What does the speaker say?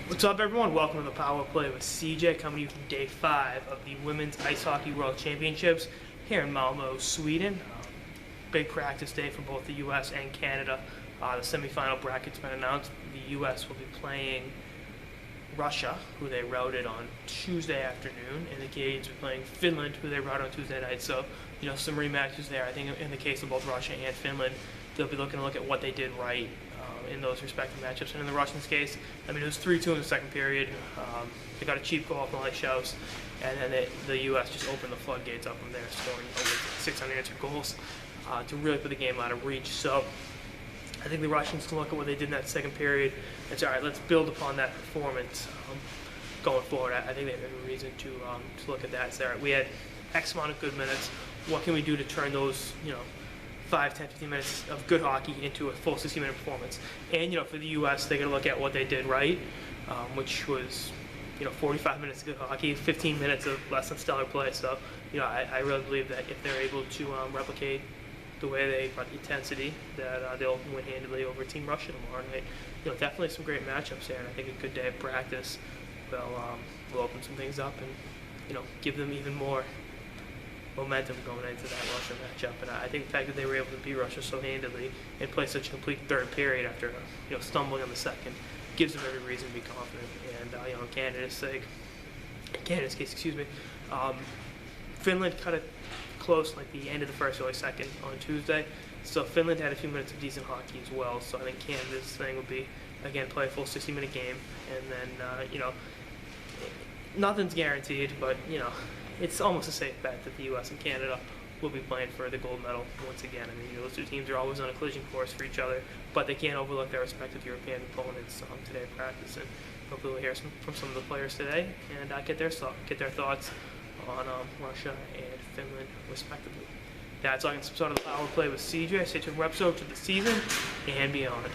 What's up, everyone? Welcome to the Power Play with CJ, coming to you from Day 5 of the Women's Ice Hockey World Championships here in Malmo, Sweden. Big practice day for both the U.S. and Canada. The semifinal bracket's been announced. The U.S. will be playing Russia, who they routed on Tuesday afternoon, and the Canadians will be playing Finland, who they routed on Tuesday night. So, some rematches there. I think in the case of both Russia and Finland, they'll be looking to look at what they did right in those respective matchups. And in the Russians' case, it was 3-2 in the second period. They got a cheap goal off the Lighthouse, and then the U.S. just opened the floodgates up from there, scoring over 6 unanswered goals to really put the game out of reach. So I think the Russians can look at what they did in that second period and say, all right, let's build upon that performance going forward. I think they have every reason to look at that and say, all right, we had X amount of good minutes. What can we do to turn those, 5, 10, 15 minutes of good hockey into a full 60-minute performance? And, for the U.S., they're going to look at what they did right, which was, 45 minutes of good hockey, 15 minutes of less than stellar play. So, I really believe that if they're able to replicate the way they brought the intensity, that they'll win handily over Team Russia tomorrow night. Definitely some great matchups there, and I think a good day of practice will open some things up and, give them even more momentum going into that Russia matchup. And I think the fact that they were able to beat Russia so handily and play such a complete third period after stumbling on the second gives them every reason to be confident. And Canada's case, Finland cut it close like the end of the first, early second on Tuesday. So Finland had a few minutes of decent hockey as well. So I think Canada's thing would be, again, play a full 60-minute game, and then nothing's guaranteed, but it's almost a safe bet that the U.S. and Canada will be playing for the gold medal once again. Those two teams are always on a collision course for each other, but they can't overlook their respective European opponents today in practice. And hopefully we'll hear from some of the players today and get their thoughts on Russia and Finland, respectively. That's all I can sort of the Power Play with CJ. Stay tuned for episodes of the season and beyond.